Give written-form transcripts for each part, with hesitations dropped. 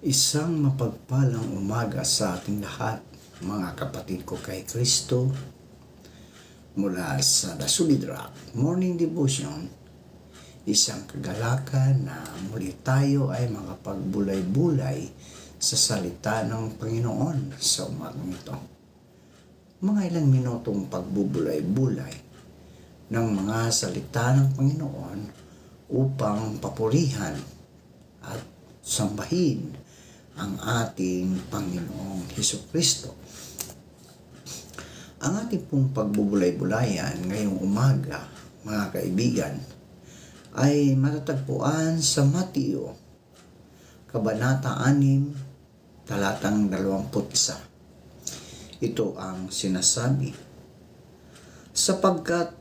Isang mapagpalang umaga sa ating lahat, mga kapatid ko kay Kristo, mula sa The Solid Rock Morning Devotion. Isang kagalakan na muli tayo ay makapagbulay-bulay sa salita ng Panginoon sa umagang ito. Mga ilang minutong pagbubulay-bulay ng mga salita ng Panginoon upang papurihan at sambahin ang ating Panginoong Hesukristo. Ang ating pong pagbubulay-bulayan ngayong umaga, mga kaibigan, ay matatagpuan sa Mateo, Kabanata 6, talatang 21. Ito ang sinasabi, sapagkat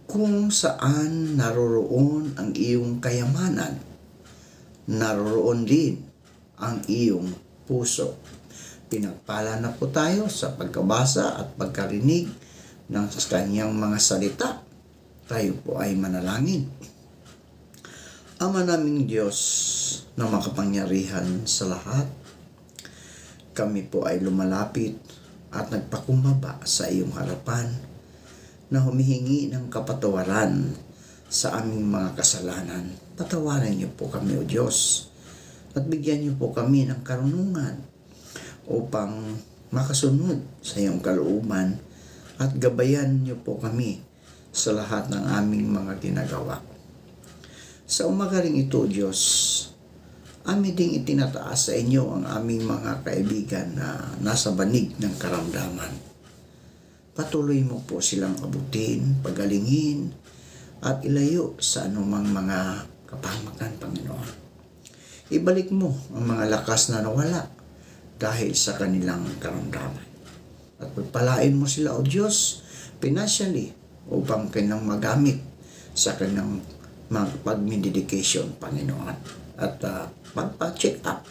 kung saan naroroon ang iyong kayamanan, naroroon din ang iyong puso. Pinagpala na po tayo sa pagkabasa at pagkarinig ng kanyang mga salita. Tayo po ay manalangin. Ama naming Diyos na makapangyarihan sa lahat, kami po ay lumalapit at nagpakumbaba sa iyong harapan na humihingi ng kapatawaran sa aming mga kasalanan. Patawaran niyo po kami, O Diyos, at bigyan niyo po kami ng karunungan upang makasunod sa iyong kalooban at gabayan niyo po kami sa lahat ng aming mga ginagawa. Sa umaga ring ito, Diyos, amin ding itinataas sa inyo ang aming mga kaibigan na nasa banig ng karamdaman. Patuloy mo po silang abutin, pagalingin, at ilayo sa anumang mga kapahamakan, Panginoon. Ibalik mo ang mga lakas na nawala dahil sa kanilang karamdaman. At pagpalain mo sila, O Diyos, financially, upang kanilang magamit sa kanilang pag-medication, Panginoon. At pagpa-check up.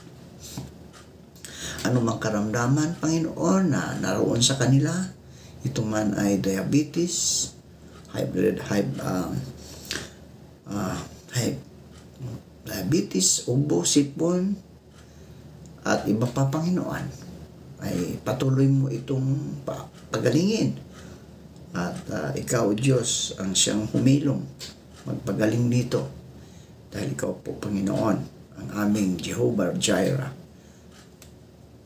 Anumang karamdaman, Panginoon, na naroon sa kanila, ito man ay diabetes, diabetes, ubo, sipon, at iba pa, Panginoon, ay patuloy mo itong pagalingin. At ikaw, Diyos, ang siyang humilong magpagaling dito. Dahil ikaw po, Panginoon, ang aming Jehovah Jireh,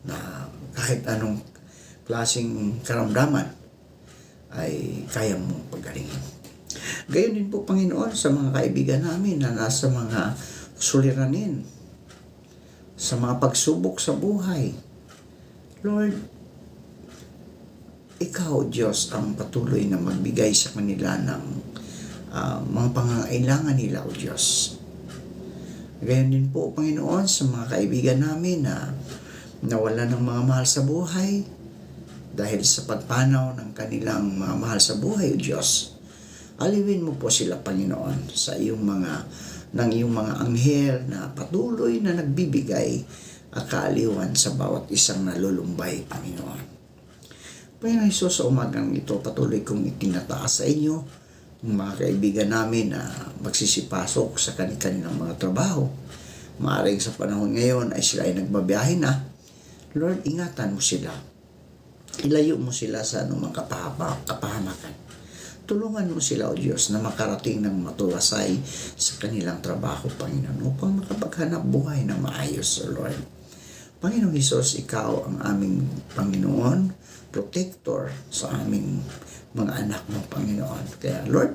na kahit anong klaseng karamdaman ay kaya mong pagalingin. Gayon din po, Panginoon, sa mga kaibigan namin na nasa mga suliranin, sa mga pagsubok sa buhay. Lord, ikaw, Diyos, ang patuloy na magbigay sa kanila ng mga pangangailangan nila, O Diyos. Gayon din po, Panginoon, sa mga kaibigan namin na nawala ng mga mahal sa buhay dahil sa pagpanaw ng kanilang mga mahal sa buhay, O Diyos. Aliwin mo po sila, Panginoon, sa iyong iyong mga anghel na patuloy na nagbibigay kaaliwan sa bawat isang nalulumbay, Panginoon. Panginoon Hesus, sa umagang ito, patuloy kong itinataas sa inyo ang mga kaibigan namin na magsisipasok sa kanilang mga trabaho. Maaaring sa panahon ngayon ay sila ay nagbabiyahe na. Lord, ingatan mo sila. Ilayo mo sila sa anumang kapahamakan. Tulungan mo sila, O Diyos, na makarating ng matulasay sa kanilang trabaho, Panginoon, upang makapaghanap buhay na maayos, O Lord. Panginoon Hesus, ikaw ang aming Panginoon, protector sa aming mga anak mo, Panginoon. Kaya, Lord,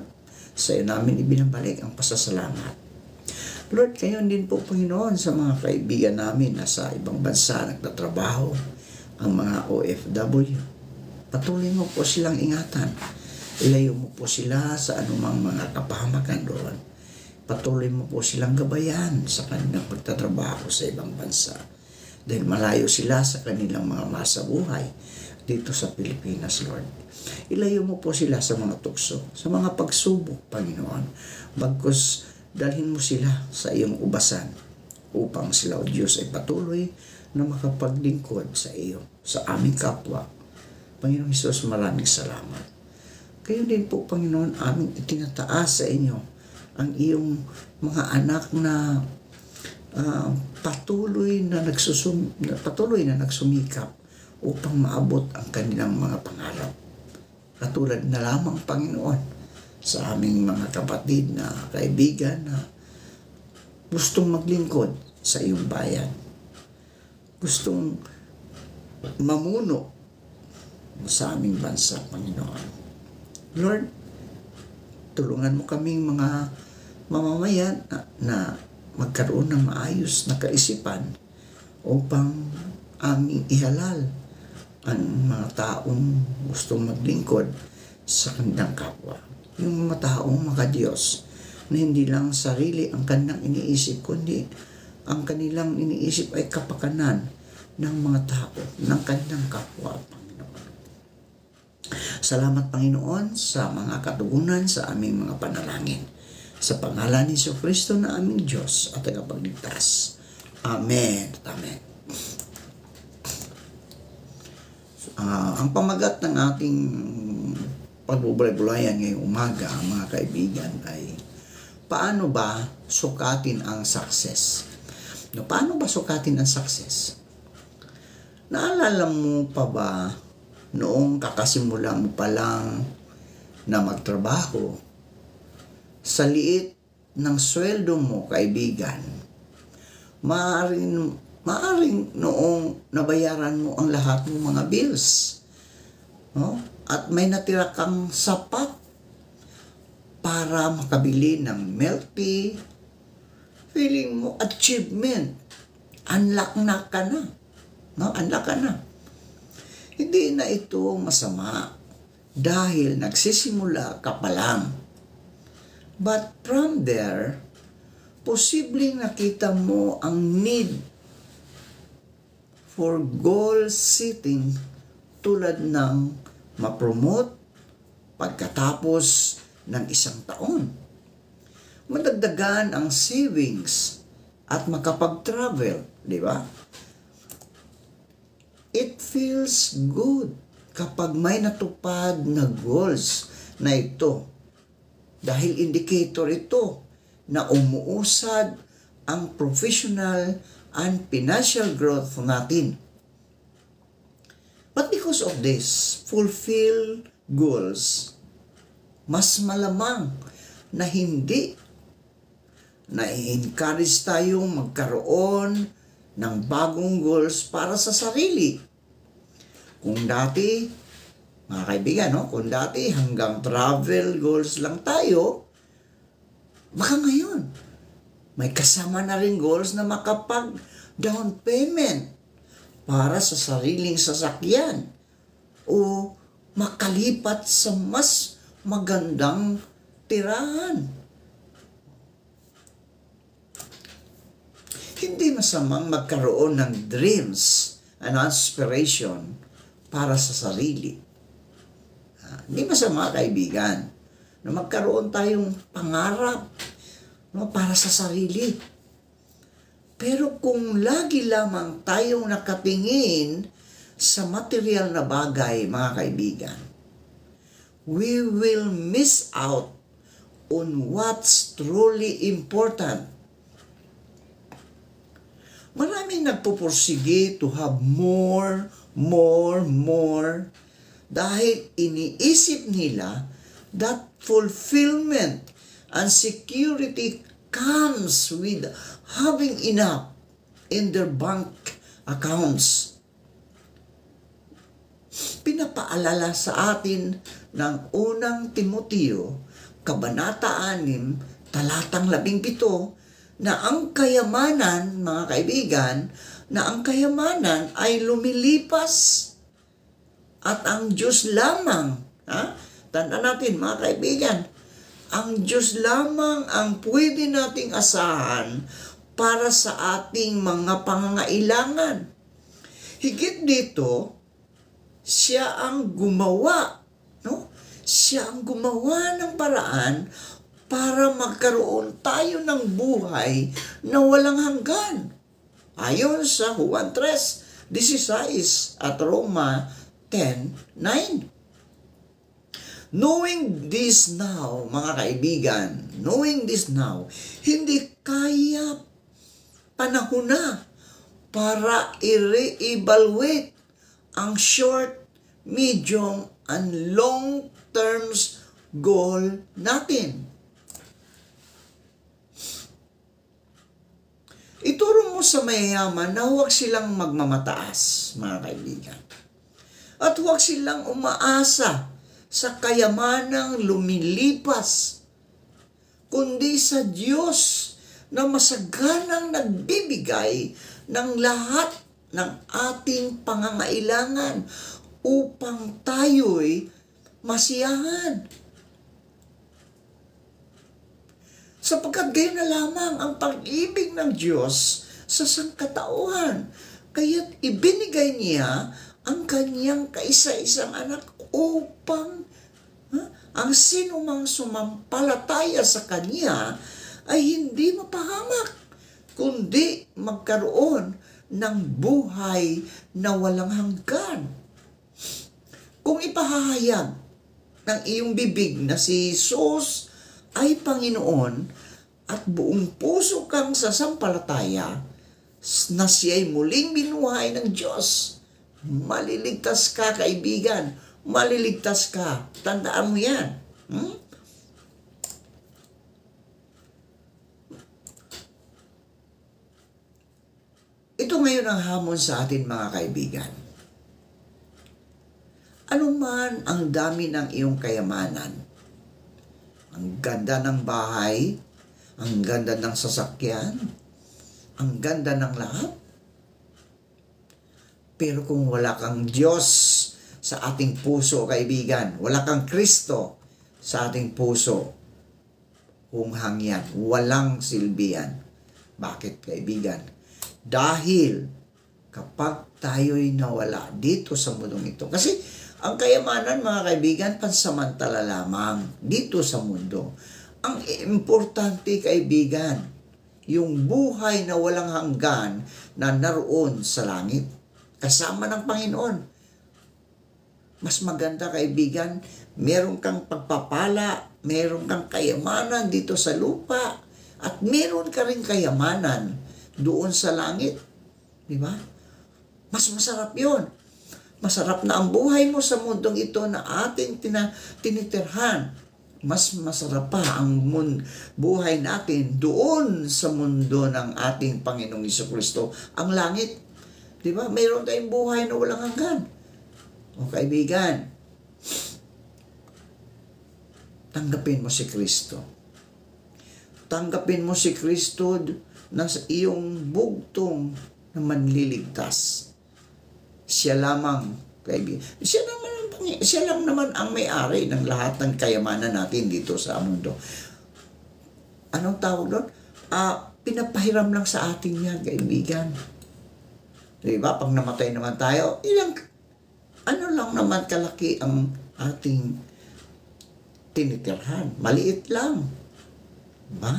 sa iyo namin ibinabalik ang pasasalamat. Lord, kayo din po, Panginoon, sa mga kaibigan namin na sa ibang bansa nagtatrabaho, ang mga OFW. Patuloy mo po silang ingatan. Ilayo mo po sila sa anumang mga kapahamakan doon. Patuloy mo po silang gabayan sa kanilang pagtatrabaho sa ibang bansa. Dahil malayo sila sa kanilang mga masa buhay dito sa Pilipinas, Lord. Ilayo mo po sila sa mga tukso, sa mga pagsubok, Panginoon. Bagkus dalhin mo sila sa iyong ubasan upang sila, O Diyos, ay patuloy na makapaglingkod sa iyo, sa aming kapwa. Panginoong Hesus, maraming salamat. Kayo din po, Panginoon, aming itinataas sa inyo ang iyong mga anak na patuloy na nagsumikap upang maabot ang kanilang mga pangarap. Katulad na lamang, Panginoon, sa aming mga kapatid na kaibigan na gustong maglingkod sa iyong bayan. Gustong mamuno sa aming bansa, Panginoon. Lord, tulungan mo kaming mga mamamayan na magkaroon ng maayos na kaisipan upang aming ihalal ang mga taong gustong maglingkod sa kanilang kapwa. Yung mga taong mga Diyos na hindi lang sarili ang kanilang iniisip, kundi ang kanilang iniisip ay kapakanan ng mga tao, ng kanilang kapwa, Panginoon. Salamat, Panginoon, sa mga katugunan sa aming mga panalangin. Sa pangalan ni Jesucristo na aming Diyos at tagapagligtas. Amen. Amen. Ang pamagat ng ating pagbubulay-bulayan ngayong umaga, mga kaibigan, ay paano ba sukatin ang success? Paano ba sukatin ang success? Naalala mo pa ba noong kakasimula mo pa lang na magtrabaho, sa liit ng sweldo mo, kaibigan, maaring noong nabayaran mo ang lahat ng mga bills, no? At may natira kang sapat para makabili ng milk tea, feeling mo achievement, unlock na ka na, no? Unlock ka na. Hindi na ito masama dahil nagsisimula ka pa lang. But from there, posibleng nakita mo ang need for goal setting tulad ng ma-promote pagkatapos ng isang taon. Madagdagan ang savings at makapag-travel, di ba? It feels good kapag may natupad na goals na ito dahil indicator ito na umuusad ang professional and financial growth natin. But because of this, fulfill goals, mas malamang na hindi na-encourage tayong magkaroon ng bagong goals para sa sarili. Kung dati, mga kaibigan, no? Kung dati hanggang travel goals lang tayo, baka ngayon, may kasama na rin goals na makapag-down payment para sa sariling sasakyan o makalipat sa mas magandang tirahan. Hindi masamang magkaroon ng dreams and aspiration para sa sarili. Hindi masama, kaibigan, na magkaroon tayong pangarap, no, para sa sarili. Pero kung lagi lamang tayong nakatingin sa material na bagay, mga kaibigan, we will miss out on what's truly important. Maraming nagpupursige to have more, dahil iniisip nila that fulfillment and security comes with having enough in their bank accounts. Pinapaalala sa atin ng unang Timoteo, Kabanata 6, talatang 17, na ang kayamanan, mga kaibigan, na ang kayamanan ay lumilipas at ang Diyos lamang, tanda natin, mga kaibigan, ang Diyos lamang ang pwede nating asahan para sa ating mga pangangailangan. Higit dito, siya ang gumawa, no? Siya ang gumawa ng paraan para magkaroon tayo ng buhay na walang hanggan. Ayon sa Juan 3:16 at Roma 10:9. Knowing this now, mga kaibigan, knowing this now, hindi kaya panahon na para i-re-evaluate ang short, medium, and long terms goal natin. Ituro mo sa mayayaman na huwag silang magmamataas, mga kaibigan. At huwag silang umaasa sa kayamanang lumilipas, kundi sa Diyos na masaganang nagbibigay ng lahat ng ating pangangailangan upang tayo'y masiyahan. Sapagkat gayon na lamang ang pag-ibig ng Diyos sa sangkatauhan. Kaya't ibinigay niya ang kanyang kaisa-isang anak upang ang sinumang sumampalataya sa kanya ay hindi mapahamak, kundi magkaroon ng buhay na walang hanggan. Kung ipahahayag ng iyong bibig na si Jesus ay Panginoon at buong puso kang sasampalataya na siya'y muling binuhay ng Diyos, maliligtas ka, kaibigan. Maliligtas ka. Tandaan mo yan. Ito ngayon ang hamon sa atin, mga kaibigan. Ano man ang dami ng iyong kayamanan, ang ganda ng bahay, ang ganda ng sasakyan, ang ganda ng lahat. Pero kung wala kang Diyos sa ating puso, kaibigan, wala kang Kristo sa ating puso, hunghang yan, walang silbihan. Bakit, kaibigan? Dahil kapag tayo'y nawala dito sa mundong ito, kasi ang kayamanan, mga kaibigan, pansamantala lamang dito sa mundo. Ang importante, kaibigan, yung buhay na walang hanggan na naroon sa langit, kasama ng Panginoon. Mas maganda, kaibigan, meron kang pagpapala, meron kang kayamanan dito sa lupa, at meron ka rin kayamanan doon sa langit. Di ba? Mas masarap yun. Masarap na ang buhay mo sa mundong ito na ating tinitirhan. Mas masarap pa ang buhay natin doon sa mundo ng ating Panginoong Jesucristo, ang langit. Di ba? Mayroon tayong buhay na walang hanggan. O kaibigan, tanggapin mo si Kristo. Tanggapin mo si Kristo na sa iyong bugtong na manliligtas. Siya lamang, kaibigan. Siya lang naman ang may-ari ng lahat ng kayamanan natin dito sa mundo. Anong tawag doon? Pinapahiram lang sa atin yan, kaibigan. Diba? Pag namatay naman tayo, ano lang naman kalaki ang ating tinitirhan. Maliit lang. Diba?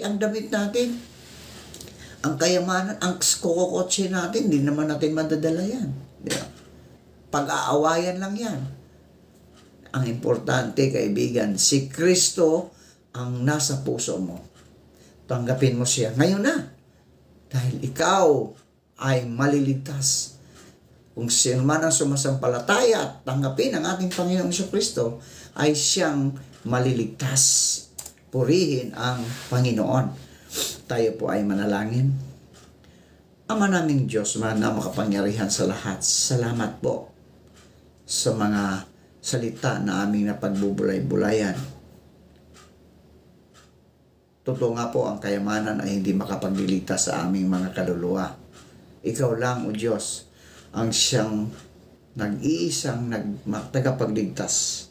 Ang damit natin, ang kayamanan, ang kokotse natin, hindi naman natin madadala yan. Diba? Pag-aawayan lang yan. Ang importante, kaibigan, si Kristo ang nasa puso mo. Tanggapin mo siya ngayon na. Dahil ikaw ay maliligtas. Kung sino man ang sumasampalataya at tanggapin ang ating Panginoong Jesucristo, ay siyang maliligtas. Purihin ang Panginoon. Tayo po ay manalangin. Ama naming Diyos, na makapangyarihan sa lahat, salamat po sa mga salita na aming napagbubulay-bulayan. Totoo nga po, ang kayamanan ay hindi makapagliligtas sa aming mga kaluluwa. Ikaw lang, O Diyos, ang siyang nag-iisang tagapagligtas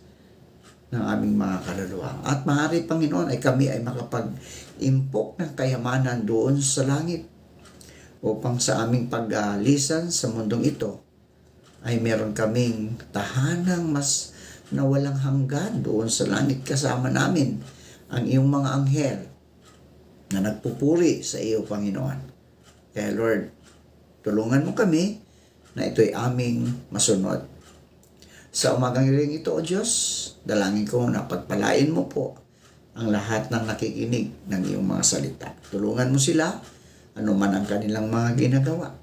ng aming mga kaluluwa. At maaari, Panginoon, ay kami ay makapag-impok ng kayamanan doon sa langit upang sa aming paglisan sa mundong ito ay meron kaming tahanang mas na walang hanggan doon sa langit kasama namin ang iyong mga anghel na nagpupuri sa iyo, Panginoon. Kaya Lord, tulungan mo kami na ito'y aming masunod. Sa umagang ring ito, O Diyos, dalangin ko na pagpalain mo po ang lahat ng nakikinig ng iyong mga salita. Tulungan mo sila ano man ang kanilang mga ginagawa.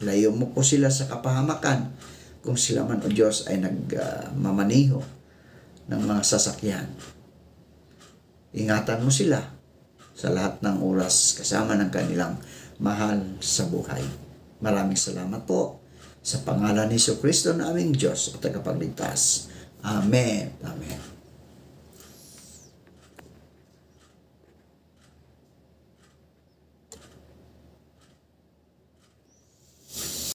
Layo mo po sila sa kapahamakan kung sila man, O Diyos, ay nagmamaniho ng mga sasakyan. Ingatan mo sila sa lahat ng oras kasama ng kanilang mahal sa buhay. Maraming salamat po sa pangalan ni Jesucristo na aming Diyos at tagapagligtas. Amen.